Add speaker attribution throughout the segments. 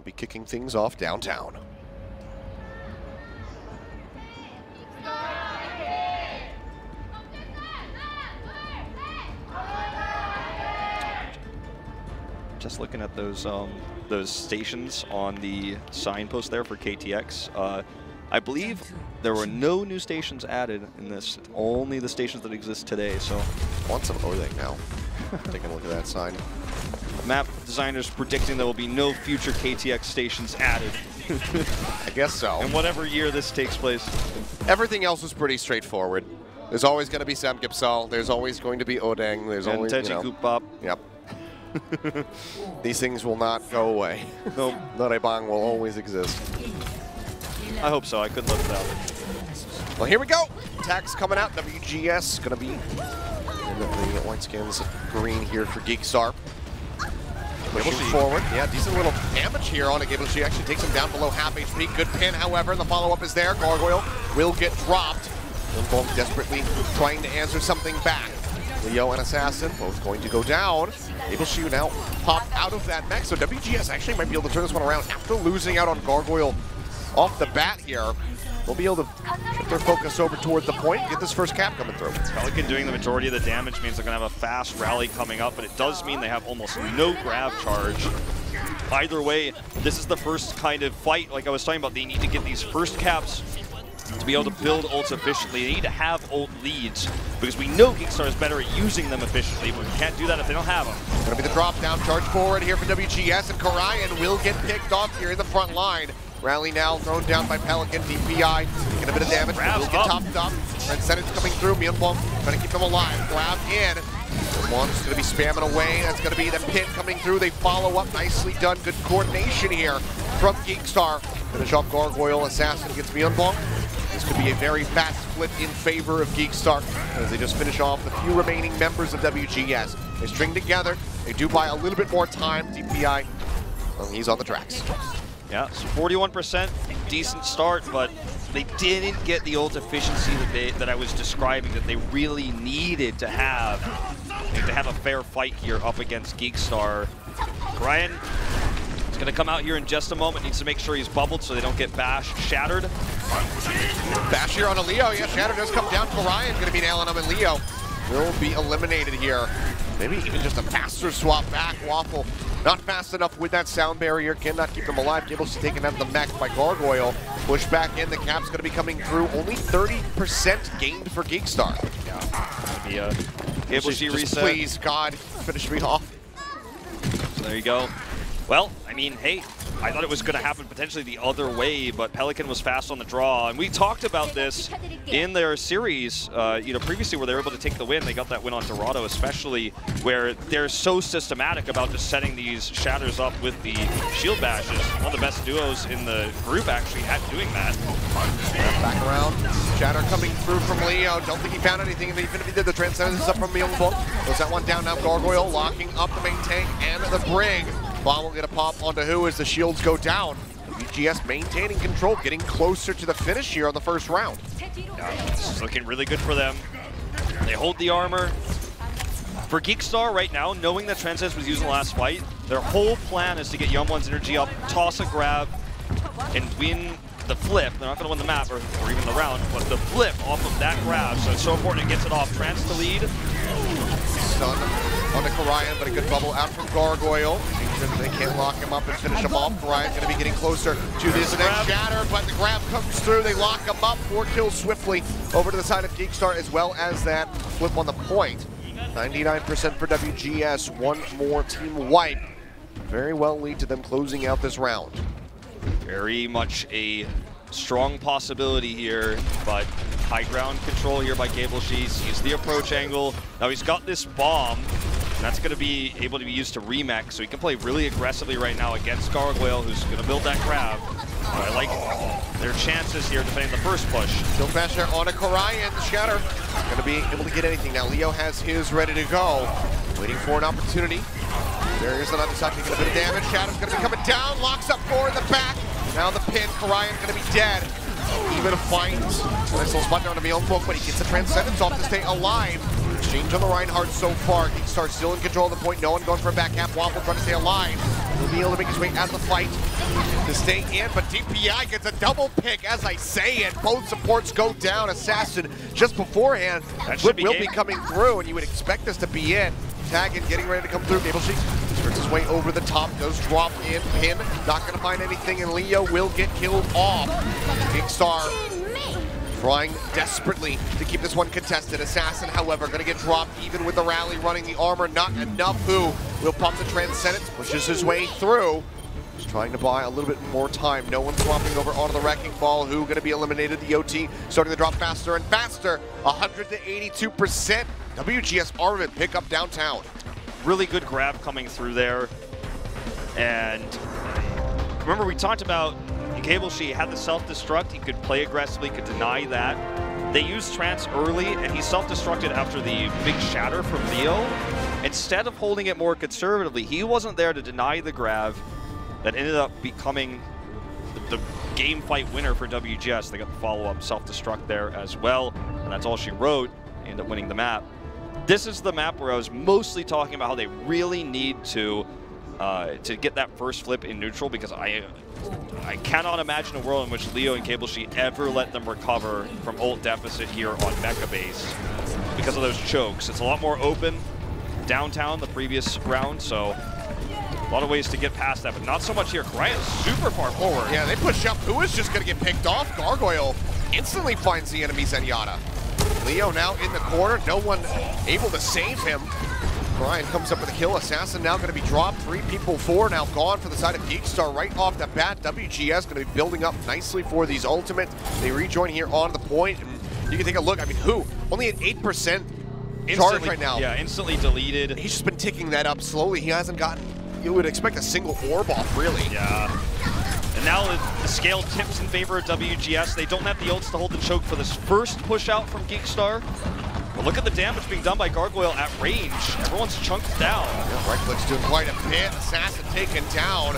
Speaker 1: will be kicking things off downtown.
Speaker 2: Just looking at those stations on the signpost there for KTX. I believe there were no new stations added in this, only the stations that exist today. So,
Speaker 1: Want some ODEC now. Taking a look at that sign.
Speaker 2: Map designers predicting there will be no future KTX stations added.
Speaker 1: I guess so.
Speaker 2: In whatever year this takes place.
Speaker 1: Everything else is pretty straightforward. There's always going to be Sam Gipsal. There's always going to be Odeng. There's always, you know.
Speaker 2: Kupop.
Speaker 1: Yep. These things will not go away. No, Norebang will always exist.
Speaker 2: I hope so. I could live without it.
Speaker 1: Well, here we go. Attacks coming out. WGS going to be in the white skins green here for GEEKSTAR. Pushing forward. Yeah, decent little damage here on a Gable. She actually takes him down below half HP. Good pin, however. The follow-up is there. Gargoyle will get dropped. Both desperately trying to answer something back. Leo and Assassin both going to go down. Able to now pop out of that mech, so WGS actually might be able to turn this one around after losing out on Gargoyle off the bat here. We'll be able to shift their focus over toward the point, get this first cap coming through.
Speaker 2: Pelican doing the majority of the damage means they're going to have a fast rally coming up, but it does mean they have almost no grab charge. Either way, this is the first kind of fight, like I was talking about, they need to get these first caps to be able to build ults efficiently. They need to have ult leads, because we know GEEKSTAR is better at using them efficiently, but we can't do that if they don't have them.
Speaker 1: Gonna be the drop down, charge forward here for WGS, and Karayan will get picked off here in the front line. Rally now thrown down by Pelican, DPI, taking a bit of damage, but will get topped up. Transcendence coming through, Myeonbong trying to keep them alive, grab in. One's gonna be spamming away, that's gonna be the pin coming through, they follow up, nicely done, good coordination here from GEEKSTAR. Finish off Gargoyle, Assassin gets Myeonbong. This could be a very fast split in favor of GEEKSTAR as they just finish off the few remaining members of WGS. They string together, they do buy a little bit more time. DPI, well, he's on the tracks.
Speaker 2: Yeah, so 41%, decent start, but they didn't get the ult efficiency that I was describing that they really needed to have. They need to have a fair fight here up against GEEKSTAR. Ryan is going to come out here in just a moment, needs to make sure he's bubbled so they don't get bashed, shattered.
Speaker 1: Bash here on a Leo, yeah, Shatter does come down. Karayan going to be nailing him, and Leo will be eliminated here. Maybe even just a faster swap back. Waffle not fast enough with that sound barrier, cannot keep them alive. Gable's taken out of the mech by Gargoyle. Push back in, the cap's going to be coming through. Only 30% gained for GEEKSTAR.
Speaker 2: Yeah, Gable G reset.
Speaker 1: Please, God, finish me off.
Speaker 2: So there you go. Well, I mean, hey, I thought it was going to happen potentially the other way, but Pelican was fast on the draw. And we talked about this in their series, you know, previously where they were able to take the win. They got that win on Dorado, especially where they're so systematic about just setting these shatters up with the shield bashes. One of the best duos in the group actually at doing that.
Speaker 1: Back around, Shatter coming through from Leo. Don't think he found anything, even if he did. The Transcendence up from Myeonbong. Goes that one down now. Gargoyle locking up the main tank and the Brig. Bomb will get a pop onto who as the shields go down. WGS maintaining control, getting closer to the finish here on the first round.
Speaker 2: Yeah, this is looking really good for them. They hold the armor. For GEEKSTAR right now, knowing that Transcendence was used in the last fight, their whole plan is to get Young1's energy up, toss a grab, and win the flip. They're not going to win the map or even the round, but the flip off of that grab. So it's so important it gets it off. Trans to lead.
Speaker 1: Stun on the Karayan, but a good bubble out from Gargoyle. They can't lock him up and finish him off. Karayan's going to be getting closer to this next Shatter, but the grab comes through. They lock him up. 4 kills swiftly over to the side of GEEKSTAR, as well as that flip on the point. 99% for WGS. One more team wipe. Very well lead to them closing out this round.
Speaker 2: Very much a strong possibility here, but high ground control here by Gable G. Sees the approach angle. Now he's got this bomb. That's going to be able to be used to remech, so he can play really aggressively right now against Gargoyle, who's going to build that grab. I like their chances here defending the first push.
Speaker 1: Still pressure on a Karayan. Shatter going to be able to get anything. Now Leo has his ready to go. Waiting for an opportunity. There is another side taking a bit of damage. Shadow's going to be coming down. Locks up four in the back. Now the pin. Karayan going to be dead. Even finds a nice little spot down to Myeonbong, but he gets the Transcendence off to stay alive. Exchange on the Reinhardt so far. GEEKSTAR still in control of the point. No one going for a back half. Waffle trying to stay alive. be able to make his way out of the fight to stay in, but DPI gets a double pick as I say it. Both supports go down. Assassin just beforehand. Flip will be coming through, and you would expect this to be it. Tagging, getting ready to come through. GameStart skirts his way over the top, does drop in, pin, not going to find anything, and Leo will get killed off. GEEKSTAR trying desperately to keep this one contested. Assassin, however, going to get dropped even with the rally running the armor. Not enough. Who will pump the Transcendence, pushes his way through. Just trying to buy a little bit more time. No one swapping over onto the Wrecking Ball. Who going to be eliminated? The OT starting to drop faster and faster. 182%. WGS Armament pick up downtown.
Speaker 2: Really good grab coming through there. And remember, we talked about GeEKSTAR had the self-destruct. He could play aggressively, could deny that. They used Trance early, and he self-destructed after the big shatter from Leo. Instead of holding it more conservatively, he wasn't there to deny the grab. That ended up becoming the game fight winner for WGS. They got the follow-up self-destruct there as well, and that's all she wrote. They ended up winning the map. This is the map where I was mostly talking about how they really need to get that first flip in neutral, because I cannot imagine a world in which Leo and GeEKSTAR ever let them recover from ult deficit here on Mecha base because of those chokes. It's a lot more open downtown the previous round, so a lot of ways to get past that, but not so much here. Ryan's super far forward.
Speaker 1: Yeah, they push up. Who is just going to get picked off? Gargoyle instantly finds the enemy Zenyatta. Leo now in the corner. No one able to save him. Ryan comes up with a kill. Assassin now going to be dropped. 3 people, 4 now gone for the side of GeEKSTAR right off the bat. WGS going to be building up nicely for these ultimates. They rejoin here on the point, and you can take a look. I mean, who? Only at 8% charge right now.
Speaker 2: Yeah, instantly deleted.
Speaker 1: He's just been ticking that up slowly. He hasn't gotten, you would expect a single orb off, really.
Speaker 2: Yeah. And now the scale tips in favor of WGS. They don't have the ults to hold the choke for this first push out from GeEKSTAR. But look at the damage being done by Gargoyle at range. Everyone's chunked down.
Speaker 1: Yeah, right click's doing quite a bit. Assassin taken down.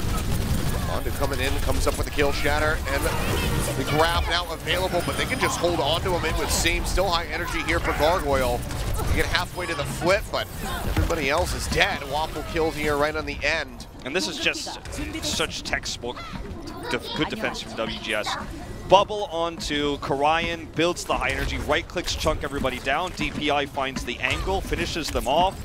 Speaker 1: Mondo coming in, comes up with the kill shatter, and the grab now available, but they can just hold on to him in with Seam. Still high energy here for Gargoyle. You get halfway to the flip, but everybody else is dead. Waffle killed here right on the end.
Speaker 2: And this is just such textbook good defense from WGS. Bubble onto Karayan, builds the high energy, right clicks, chunk everybody down. DPI finds the angle, finishes them off.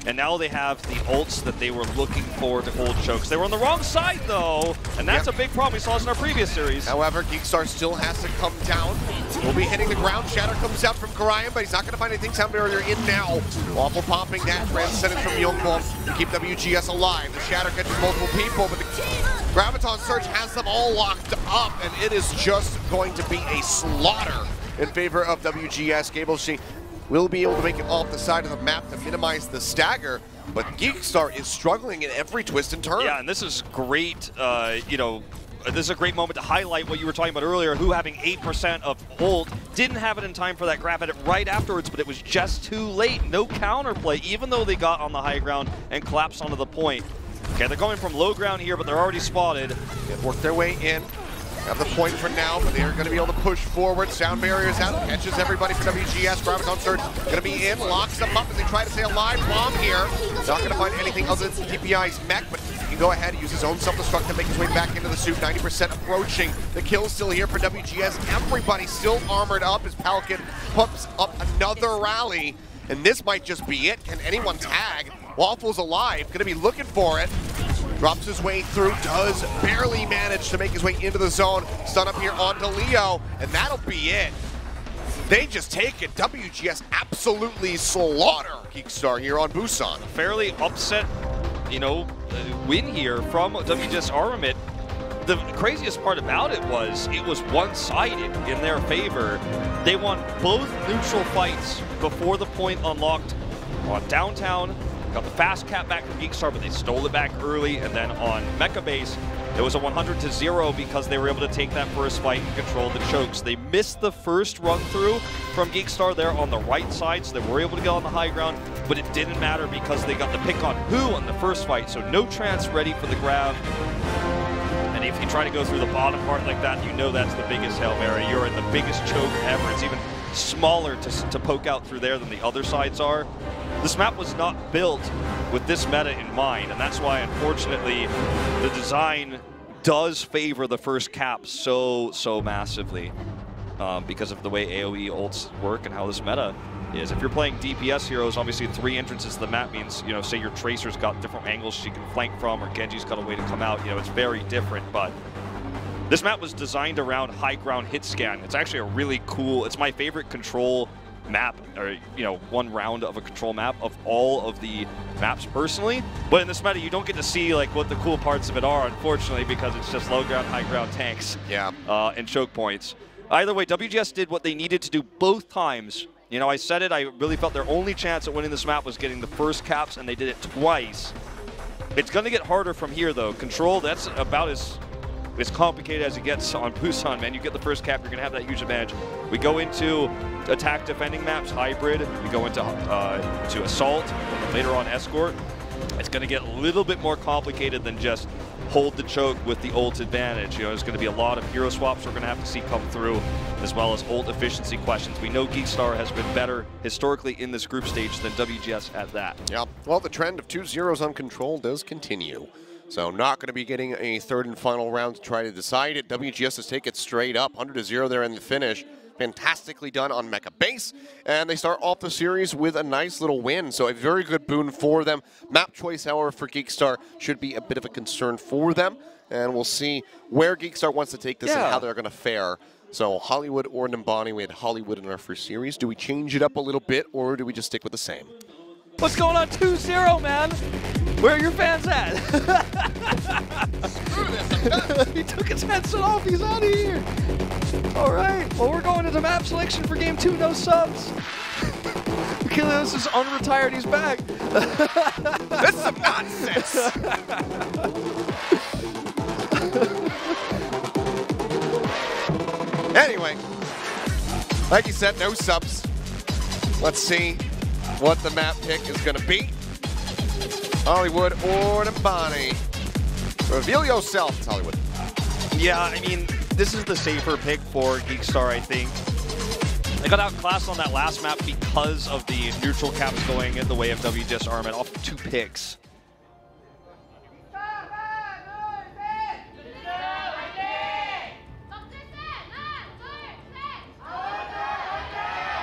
Speaker 2: And now they have the ults that they were looking for to hold chokes. They were on the wrong side, though, and that's a big problem. We saw this in our previous series.
Speaker 1: However, GeEKSTAR still has to come down. Will be hitting the ground. Shatter comes out from Karayan, but he's not going to find anything. Sound barrier in now. Waffle popping that Transcendence from Youngwolf to keep WGS alive. The Shatter catches multiple people, but the Graviton Surge has them all locked up, and it is just going to be a slaughter in favor of WGS. GeEKSTAR will be able to make it off the side of the map to minimize the stagger, but GeEKSTAR is struggling in every twist and turn.
Speaker 2: Yeah, and this is great, you know, this is a great moment to highlight what you were talking about earlier, who having 8% of ult, didn't have it in time for that grab at it right afterwards, but it was just too late. No counterplay, even though they got on the high ground and collapsed onto the point. Okay, they're going from low ground here, but they're already spotted.
Speaker 1: They've worked their way in. Have the point for now, but they're going to be able to push forward. Sound barriers out, catches everybody for WGS. Graviton Surge going to be in, locks them up as they try to stay alive. Bomb here. Not going to find anything other than DPI's mech, but he can go ahead and use his own self-destruct to make his way back into the suit. 90% approaching. The kill still here for WGS. Everybody still armored up as Pelican pumps up another rally. And this might just be it. Can anyone tag? Waffle's alive, going to be looking for it. Drops his way through, does barely manage to make his way into the zone. Stun up here onto Leo, and that'll be it. They just take it. WGS absolutely slaughter GeEKSTAR here on Busan.
Speaker 2: Fairly upset, you know, win here from WGS Armament. The craziest part about it was one-sided in their favor. They won both neutral fights before the point unlocked on downtown. Got the fast cap back from GeEKSTAR, but they stole it back early. And then on Mecha base, it was a 100-0 because they were able to take that first fight and control the chokes. They missed the first run through from GeEKSTAR there on the right side, so they were able to get on the high ground, but it didn't matter because they got the pick on Who on the first fight, so no Trance ready for the grab. And if you try to go through the bottom part like that, you know that's the biggest Hail Mary. You're in the biggest choke ever. It's even smaller to poke out through there than the other sides are. This map was not built with this meta in mind, and that's why, unfortunately, the design does favor the first cap so massively because of the way AoE ults work and how this meta is. If you're playing DPS heroes, obviously 3 entrances to the map means, you know, say your Tracer's got different angles she can flank from, or Genji's got a way to come out, you know, it's very different, but this map was designed around high ground hit scan. It's actually a really cool, it's my favorite control map, or, you know, one round of a control map of all of the maps personally. But in this meta, you don't get to see like what the cool parts of it are, unfortunately, because it's just low ground, high ground tanks, and choke points. Either way, WGS did what they needed to do both times. You know, I said it, I really felt their only chance at winning this map was getting the first caps, and they did it twice. It's going to get harder from here, though. Control, that's about as complicated as it gets on Busan, man. You get the first cap, you're going to have that huge advantage. We go into attack defending maps, hybrid. We go into to assault, and later on escort. It's going to get a little bit more complicated than just hold the choke with the ult advantage. You know, there's going to be a lot of hero swaps we're going to have to see come through, as well as ult efficiency questions. We know GEEKSTAR has been better historically in this group stage than WGS at that. Yeah,
Speaker 1: well, the trend of 2-0s on Control does continue. So not going to be getting a third and final round to try to decide it. WGS has taken it straight up, 100-0 there in the finish. Fantastically done on Mecha Base, and they start off the series with a nice little win, so a very good boon for them. Map choice, however, for GEEKSTAR should be a bit of a concern for them, and we'll see where GEEKSTAR wants to take this and how they're going to fare. So Hollywood or Nimbani, we had Hollywood in our first series. Do we change it up a little bit, or do we just stick with the same?
Speaker 2: What's going on? 2-0, man. Where are your fans at?
Speaker 1: Screw this,
Speaker 2: he took his headset off. He's out of here. All right. Well, we're going into map selection for game 2. No subs. Achilios is unretired. He's back.
Speaker 1: This is some nonsense. Anyway, like you said, no subs. Let's see what the map pick is going to be. Hollywood or Nimbani. Reveal yourself, it's Hollywood.
Speaker 2: Yeah, I mean, this is the safer pick for GEEKSTAR, I think. They got outclassed on that last map because of the neutral caps going in the way of WGS Armament off 2 picks.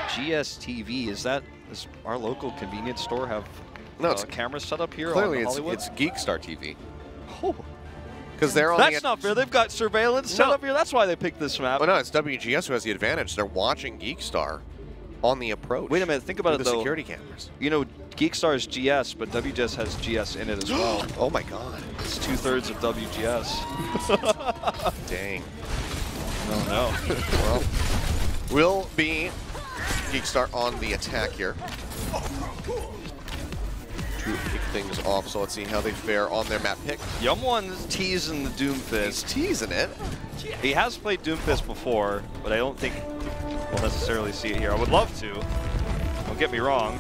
Speaker 2: GSTV, does our local convenience store have a camera set up here
Speaker 1: clearly
Speaker 2: on Hollywood?
Speaker 1: It's GEEKSTAR TV.
Speaker 2: Oh.
Speaker 1: Because they're on
Speaker 2: That's not fair. They've got surveillance set up here. That's why they picked this map.
Speaker 1: Oh, no, it's WGS who has the advantage. They're watching GEEKSTAR on the approach.
Speaker 2: Wait a minute. Think about it, though.
Speaker 1: The security cameras.
Speaker 2: You know, GEEKSTAR is GS, but WGS has GS in it as well.
Speaker 1: Oh, my God.
Speaker 2: It's 2/3 of WGS.
Speaker 1: Dang.
Speaker 2: Oh, no.
Speaker 1: Well, will be GEEKSTAR on the attack here to kick things off. So let's see how they fare on their map pick.
Speaker 2: Yum1's teasing the Doomfist.
Speaker 1: He's teasing it.
Speaker 2: He has played Doomfist before, but I don't think we'll necessarily see it here. I would love to. Don't get me wrong.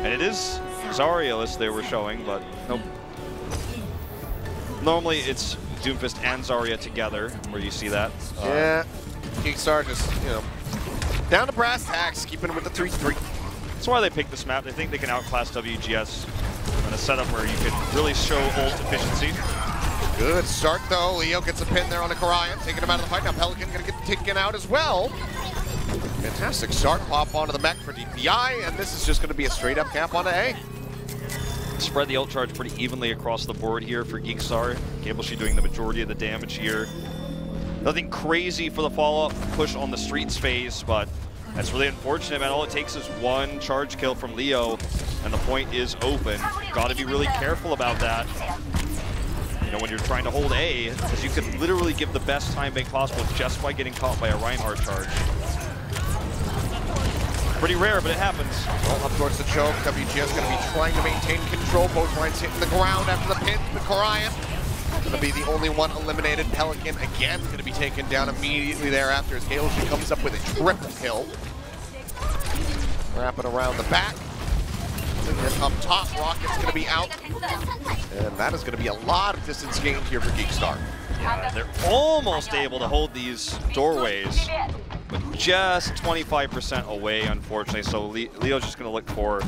Speaker 2: And it is Zarya they were showing, but nope. Normally it's Doomfist and Zarya together where you see that.
Speaker 1: Yeah, GEEKSTAR just, you know, down to brass tacks, keeping with the 3-3.
Speaker 2: That's why they picked this map. They think they can outclass WGS in a setup where you can really show ult efficiency.
Speaker 1: Good start, though. Leo gets a pin there on the Korian, taking him out of the fight. Now Pelican going to get taken out as well. Fantastic start. Pop onto the mech for DPI, and this is just going to be a straight-up cap onto A.
Speaker 2: Spread the ult charge pretty evenly across the board here for GEEKSTAR. Cableshy doing the majority of the damage here. Nothing crazy for the follow-up push on the streets phase, but that's really unfortunate, man. All it takes is 1 charge kill from Leo, and the point is open. Got to be really careful about that. You know, when you're trying to hold A, because you could literally give the best time bank possible just by getting caught by a Reinhardt charge. Pretty rare, but it happens.
Speaker 1: Well, up towards the choke. WGS going to be trying to maintain control. Both lines hitting the ground after the pin. The Korian going to be the only one eliminated. Pelican again going to be taken down immediately thereafter as Achilios comes up with a triple kill. Wrapping around the back. And up top, Rocket's going to be out. And that is going to be a lot of distance gained here for GEEKSTAR.
Speaker 2: Yeah, they're almost able to hold these doorways, but just 25% away, unfortunately. So Leo's just going to look for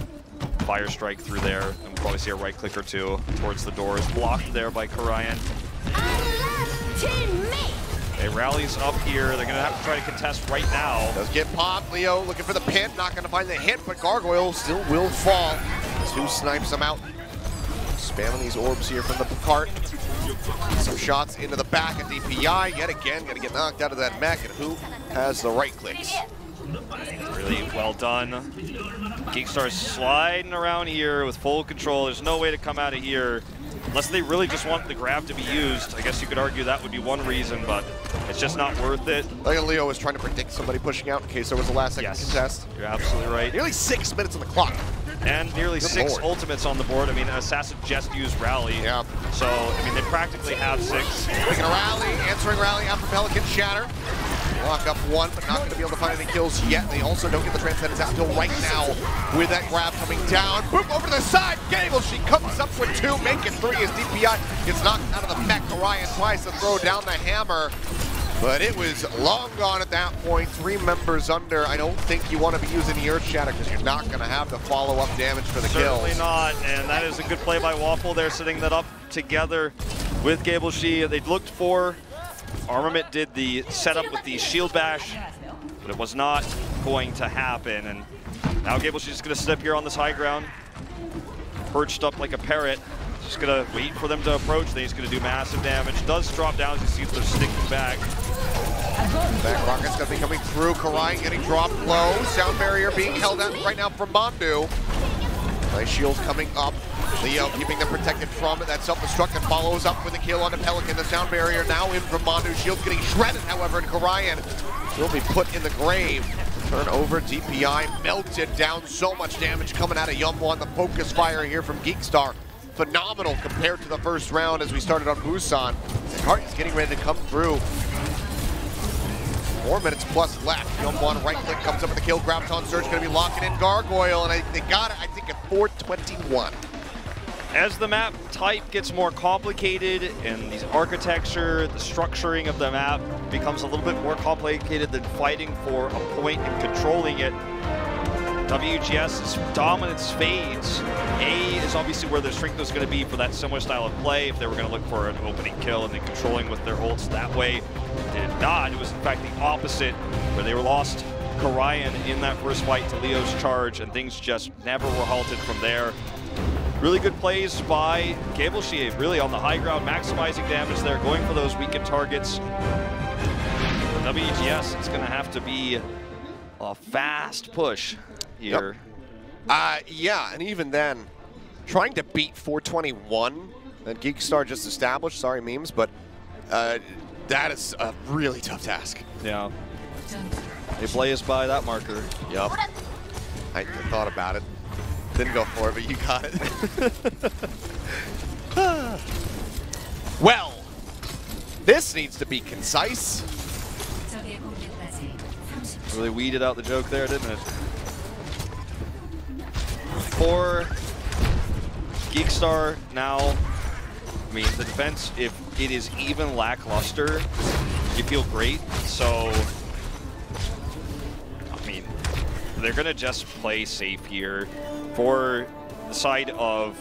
Speaker 2: Fire strike through there, and we'll probably see a right click or two towards the doors. Blocked there by Karayan. Okay, rallies up here. They're going to have to try to contest right now.
Speaker 1: Does get popped. Leo looking for the pin. Not going to find the hit, but Gargoyle still will fall. Stu snipes him out. Spamming these orbs here from the cart. Some shots into the back of DPI. Yet again, going to get knocked out of that mech. And who has the right clicks?
Speaker 2: Really well done. GEEKSTAR's sliding around here with full control. There's no way to come out of here unless they really just want the grab to be used. I guess you could argue that would be one reason, but it's just not worth it.
Speaker 1: Like Leo was trying to predict somebody pushing out in case there was a last-second contest.
Speaker 2: You're absolutely right.
Speaker 1: Nearly 6 minutes on the clock.
Speaker 2: And nearly 6 ultimates on the board. I mean, Assassin just used Rally.
Speaker 1: Yeah.
Speaker 2: So, I mean, they practically have 6.
Speaker 1: Taking a Rally, answering Rally after Pelican Shatter. Lock up one, but not going to be able to find any kills yet. They also don't get the Transcendence out until right now with that grab coming down. Boom, over to the side. Gable, she comes up with 2, making 3 as DPI gets knocked out of the mech. Orion tries to throw down the hammer, but it was long gone at that point. 3 members under. I don't think you want to be using the Earth Shatter because you're not going to have the follow-up damage for the kills.
Speaker 2: Certainly not, and that is a good play by Waffle there, setting that up together with Gable. They looked for Armament, did the setup with the shield bash, but it was not going to happen. And now Gable's just going to sit up here on this high ground, perched up like a parrot. Just going to wait for them to approach. Then he's going to do massive damage. Does drop down as you see they're sticking back.
Speaker 1: Back rocket's going to be coming through. Karai getting dropped low. Sound barrier being held out right now from Mandu. Nice shield coming up. Leo keeping them protected from that self-destruct and follows up with a kill on the Pelican. The sound barrier now in from Mandu. Shield's getting shredded, however, and Karayan will be put in the grave. Turn over, DPI melted down. So much damage coming out of Yumbo on the focus fire here from GEEKSTAR. Phenomenal compared to the first round as we started on Busan. And Hart is getting ready to come through. 4 minutes plus left. Yumbo on right click comes up with the kill. Graviton Surge going to be locking in Gargoyle, and they got it, I think, at 4:21.
Speaker 2: As the map type gets more complicated and the architecture, the structuring of the map becomes a little bit more complicated than fighting for a point and controlling it, WGS's dominance fades. A is obviously where their strength was going to be for that similar style of play if they were going to look for an opening kill and then controlling with their ults that way. They did not. It was in fact the opposite, where they were lost Karayan in that first fight to Leo's charge, and things just never were halted from there. Really good plays by Gable, really on the high ground, maximizing damage there, going for those weakened targets. For WGS, it's going to have to be a fast push here.
Speaker 1: Yep. Yeah, and even then, trying to beat 421 that GEEKSTAR just established, sorry memes, but that is a really tough task.
Speaker 2: Yeah. They play us by that marker.
Speaker 1: Yep. I thought about it. Didn't go for it, but you got it. Well, this needs to be concise.
Speaker 2: Really weeded out the joke there, didn't it? For GEEKSTAR now, I mean, the defense, if it is even lackluster, you feel great. So, I mean, they're going to just play safe here. For the side of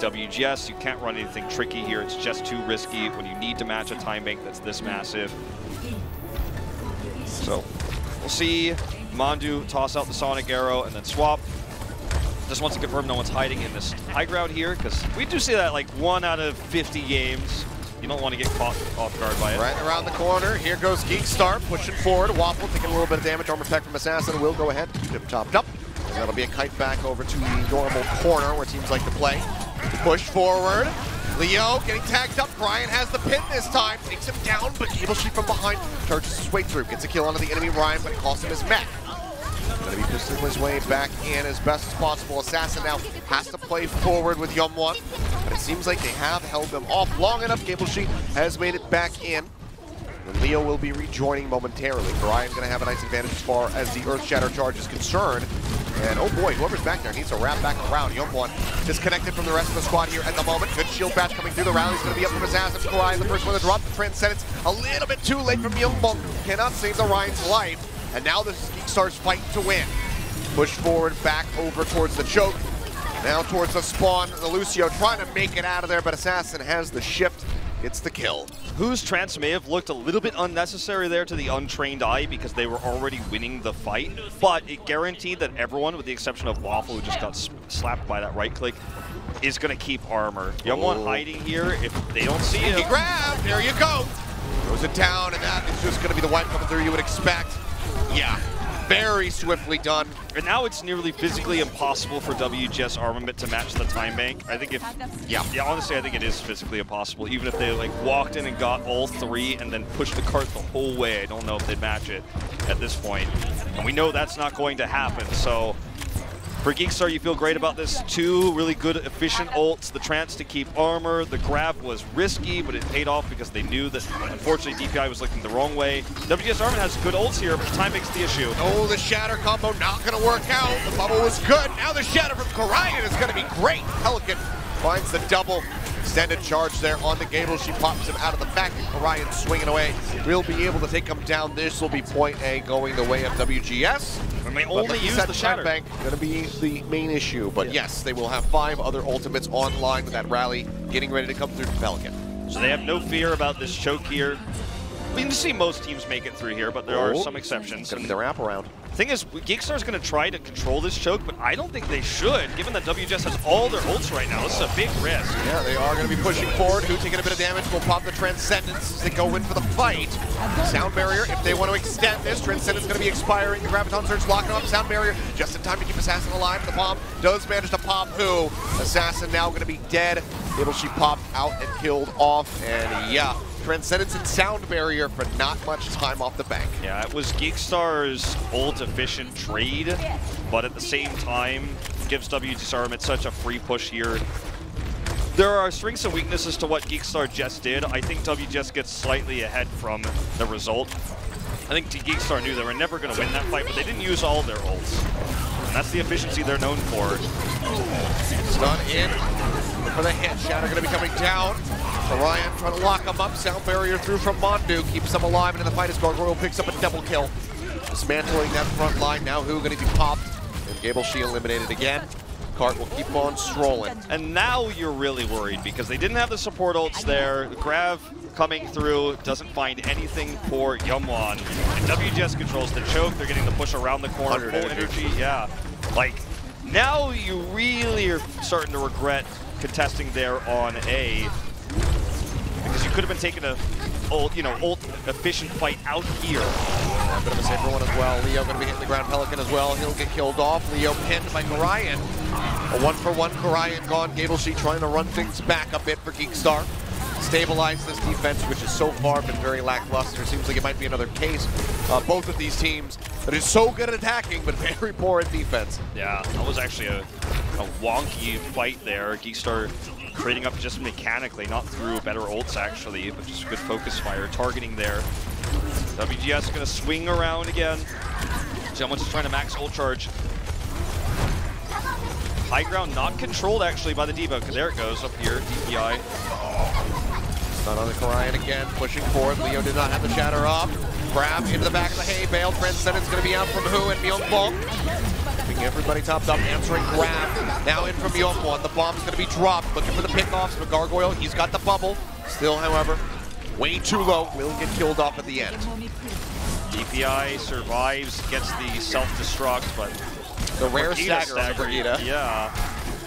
Speaker 2: WGS, you can't run anything tricky here. It's just too risky when you need to match a time bank that's this massive. So, we'll see Mandu toss out the Sonic Arrow and then swap. Just wants to confirm no one's hiding in this high ground here, because we do see that like 1 out of 50 games. You don't want to get caught off guard by it.
Speaker 1: Right around the corner, here goes GEEKSTAR, pushing forward. Waffle taking a little bit of damage. Armor Tech from Assassin will go ahead, keep him topped up. And that'll be a kite back over to the normal corner where teams like to play. Push forward. Leo getting tagged up. Brian has the pin this time. Takes him down, but Cable Sheet from behind charges his way through. Gets a kill onto the enemy Ryan, but it costs him his mech. Gonna be pissing his way back in as best as possible. Assassin now has to play forward with Yumwon, but it seems like they have held them off long enough. Cable Sheet has made it back in. And Leo will be rejoining momentarily. Brian gonna have a nice advantage as far as the Earth Shatter charge is concerned. And oh boy, whoever's back there needs to wrap back around. Yumwon disconnected from the rest of the squad here at the moment. Good shield bash coming through. The rally's going to be up from Assassin. Karai, the first one to drop the Transcendence. A little bit too late from Yumwon. Cannot save the Ryan's life. And now this is GEEKSTAR's fight to win. Push forward, back over towards the choke. Now towards the spawn, the Lucio trying to make it out of there, but Assassin has the shift, gets the kill.
Speaker 2: Whose trance may have looked a little bit unnecessary there to the untrained eye because they were already winning the fight, but it guaranteed that everyone, with the exception of Waffle, who just got slapped by that right click, is going to keep armor. Youngwon hiding here. If they don't see him,
Speaker 1: grab, there you go. Throws it down, and that is just going to be the wipe coming through you would expect. Yeah, very swiftly done.
Speaker 2: And now it's nearly physically impossible for WGS Armament to match the time bank. I think honestly, I think it is physically impossible. Even if they like walked in and got all three and then pushed the cart the whole way, I don't know if they'd match it at this point. And we know that's not going to happen, so for GEEKSTAR, you feel great about this. Two really good, efficient ults. The trance to keep armor. The grab was risky, but it paid off because they knew that, unfortunately, DPI was looking the wrong way. WGS Armament has good ults here, but the time makes the issue.
Speaker 1: Oh, the Shatter combo not going to work out. The bubble was good. Now the Shatter from Korian is going to be great. Pelican finds the double. Extended charge there on the Gable. She pops him out of the back, and Korian swinging away. We'll be able to take him down. This will be point A going the way of WGS.
Speaker 2: And they only use the Shatter.
Speaker 1: Bank going to be the main issue, but yes, they will have 5 other ultimates online with that rally getting ready to come through for Pelican.
Speaker 2: So they have no fear about this choke here. We can see most teams make it through here, but there are some exceptions.
Speaker 1: It's going to be the wraparound.
Speaker 2: The thing is, GEEKSTAR is going to try to control this choke, but I don't think they should, given that WGS has all their ults right now. This is a big risk.
Speaker 1: Yeah, they are going to be pushing forward. Who taking a bit of damage will pop the Transcendence as they go in for the fight. Sound Barrier, if they want to extend this, Transcendence going to be expiring. The Graviton Surge locking up Sound Barrier just in time to keep Assassin alive. The bomb does manage to pop who? Assassin now going to be dead. Little she popped out and killed off, and yeah. Transcendence and Sound Barrier for not much time off the bank.
Speaker 2: Yeah, it was GEEKSTAR's ult efficient trade, but at the same time, gives WGS Armament such a free push here. There are strengths and weaknesses to what GEEKSTAR just did. I think WGS gets slightly ahead from the result. I think GEEKSTAR knew they were never going to win that fight, but they didn't use all their ults. And that's the efficiency they're known for.
Speaker 1: Stun in for the hit. Shatter going to be coming down. Orion trying to lock him up. Sound Barrier through from Mondu. Keeps him alive, and in the fight as Gargoyle picks up a double kill. Dismantling that front line. Now who going to be popped? And Gable she eliminated again. Cart will keep on strolling.
Speaker 2: And now you're really worried because they didn't have the support ults there. Grav coming through doesn't find anything for Youngwon. And WGS controls the choke. They're getting the push around the corner. Full energy. Yeah. Like, now you really are starting to regret contesting there on A. Because you could have been taking a ult efficient fight out here.
Speaker 1: A bit of a safer one as well. Leo going to be hitting the ground. Pelican as well. He'll get killed off. Leo pinned by Korian. A 1-for-1 Korian gone. Gable she trying to run things back a bit for GEEKSTAR. Stabilize this defense, which has so far been very lackluster. Seems like it might be another case. Both of these teams that is so good at attacking, but very poor at defense.
Speaker 2: Yeah, that was actually a wonky fight there. GEEKSTAR creating up just mechanically, not through better ults actually, but just good focus fire targeting there. WGS going to swing around again. Someone's trying to max ult charge. High ground not controlled actually by the Diva, because there it goes up here, DPI.
Speaker 1: Stun on the Korian again, pushing forward. Leo did not have the Shatter up. Grab into the back of the hay bale. Transcendence going to be out from Who and Myungwon. Keeping everybody topped up, answering grab. Now in from Myungwon. The bomb's going to be dropped. Looking for the pickoffs, but Gargoyle, he's got the bubble. Still, however, way too low. Will get killed off at the end.
Speaker 2: DPI survives, gets the self-destruct, but
Speaker 1: the rare stagger on Brigitte.
Speaker 2: Yeah.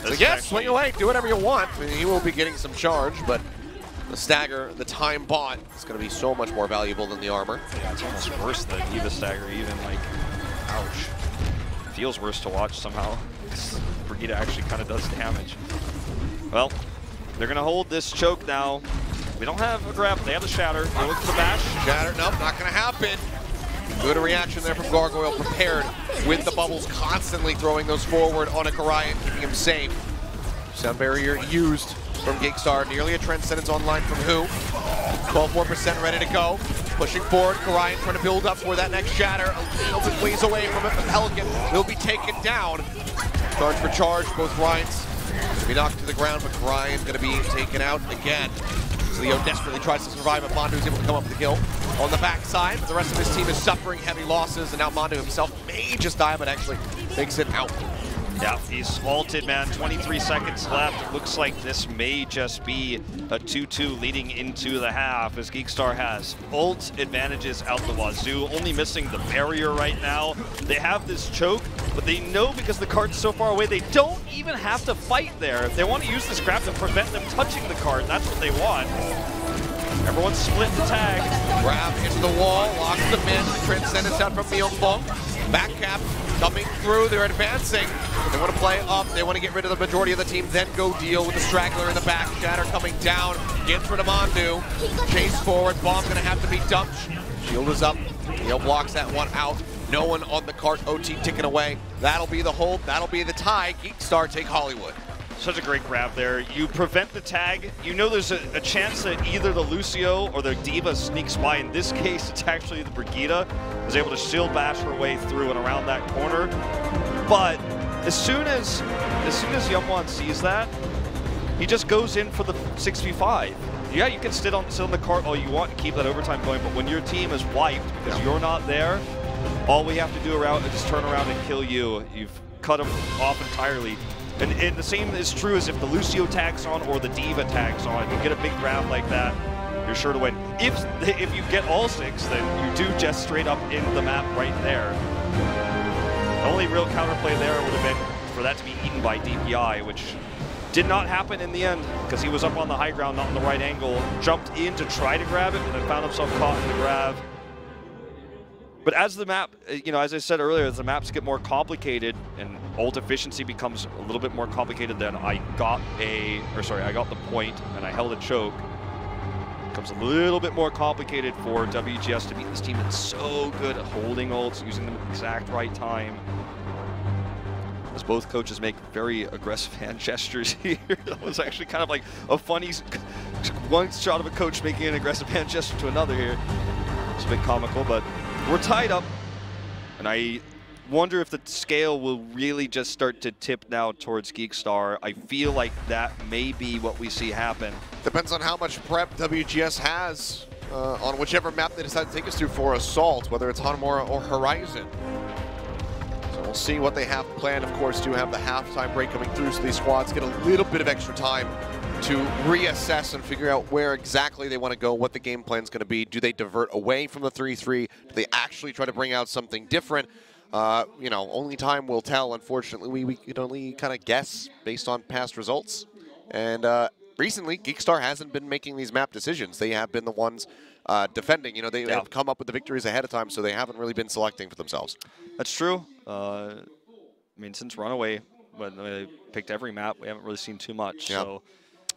Speaker 1: So yes, swing away, do whatever you want. I mean, he will be getting some charge, but the stagger, the time bought, is going to be so much more valuable than the armor.
Speaker 2: Yeah, it's almost worse than Diva stagger, even like, ouch. Feels worse to watch somehow. Brigitte actually kind of does damage. Well, they're going to hold this choke now. We don't have a grab, they have the Shatter. They look for the bash.
Speaker 1: Shatter, nope, not going to happen. Good reaction there from Gargoyle, prepared with the bubbles, constantly throwing those forward on a Korian, keeping him safe. Sound Barrier used from GEEKSTAR, nearly a Transcendence online from Who. 12-4% ready to go. Pushing forward, Korian trying to build up for that next Shatter. A little bit ways away from it, but Pelican will be taken down. Charge for charge, both Ryans to be knocked to the ground, but Korian's going to be taken out again. Leo desperately tries to survive, but Mondu's able to come up with the kill on the backside. But the rest of his team is suffering heavy losses, and now Mondu himself may just die, but actually makes it out.
Speaker 2: Yeah, he's halted, man. 23 seconds left. Looks like this may just be a 2-2 leading into the half, as GEEKSTAR has ult advantages out the wazoo, only missing the barrier right now. They have this choke, but they know because the card's so far away, they don't even have to fight there. If they want to use this grab to prevent them touching the card, that's what they want. Everyone's split the tag.
Speaker 1: Grab into the wall, locks the mid, Transcendence out from Myeongbong. Back cap coming through, they're advancing. They want to play up, they want to get rid of the majority of the team, then go deal with the straggler in the back. Shatter coming down, gets rid of Mandu. Chase forward, bomb gonna have to be dumped. Shield is up, Neo blocks that one out. No one on the cart, OT ticking away. That'll be the hold, that'll be the tie. GEEKSTAR take Hollywood.
Speaker 2: Such a great grab there. You prevent the tag. You know there's a chance that either the Lucio or the D.Va sneaks by. In this case, it's actually the Brigitte is able to shield bash her way through and around that corner. But as soon as Youngwon sees that, he just goes in for the 6v5. Yeah, you can sit on the cart all you want and keep that overtime going, but when your team is wiped because you're not there, all we have to do around is just turn around and kill you. You've cut them off entirely. And the same is true as if the Lucio tags on or the D.Va tags on. You get a big grab like that, you're sure to win. If you get all 6, then you do just straight up in the map right there. The only real counterplay there would have been for that to be eaten by DPI, which did not happen in the end because he was up on the high ground, not in the right angle. Jumped in to try to grab it, and then found himself caught in the grab. But as the map, you know, as I said earlier, as the maps get more complicated and ult efficiency becomes a little bit more complicated, then I got the point and I held a choke. It becomes a little bit more complicated for WGS to beat this team that's so good at holding ults, using them at the exact right time. As both coaches make very aggressive hand gestures here. That was actually kind of like a funny one shot of a coach making an aggressive hand gesture to another here. It's a bit comical, but we're tied up, and I wonder if the scale will really just start to tip now towards GEEKSTAR. I feel like that may be what we see happen.
Speaker 1: Depends on how much prep WGS has on whichever map they decide to take us through for Assault, whether it's Hanamura or Horizon. So we'll see what they have planned. Of course, do have the halftime break coming through, so these squads get a little bit of extra time to reassess and figure out where exactly they want to go, what the game plan is going to be. Do they divert away from the 3-3? Do they actually try to bring out something different? You know, only time will tell. Unfortunately, we can only kind of guess based on past results. And recently, GEEKSTAR hasn't been making these map decisions. They have been the ones defending. You know, they have come up with the victories ahead of time, so they haven't really been selecting for themselves.
Speaker 2: That's true. I mean, since Runaway, when they picked every map, we haven't really seen too much.
Speaker 1: Yep.
Speaker 2: So.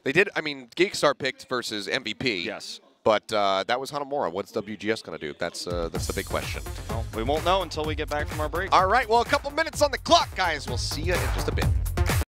Speaker 1: They did, I mean, GEEKSTAR picked versus MVP.
Speaker 2: Yes.
Speaker 1: But that was Hanamura. What's WGS going to do? That's the big question.
Speaker 2: Well, we won't know until we get back from our break.
Speaker 1: All right, well, a couple minutes on the clock, guys. We'll see you in just a bit.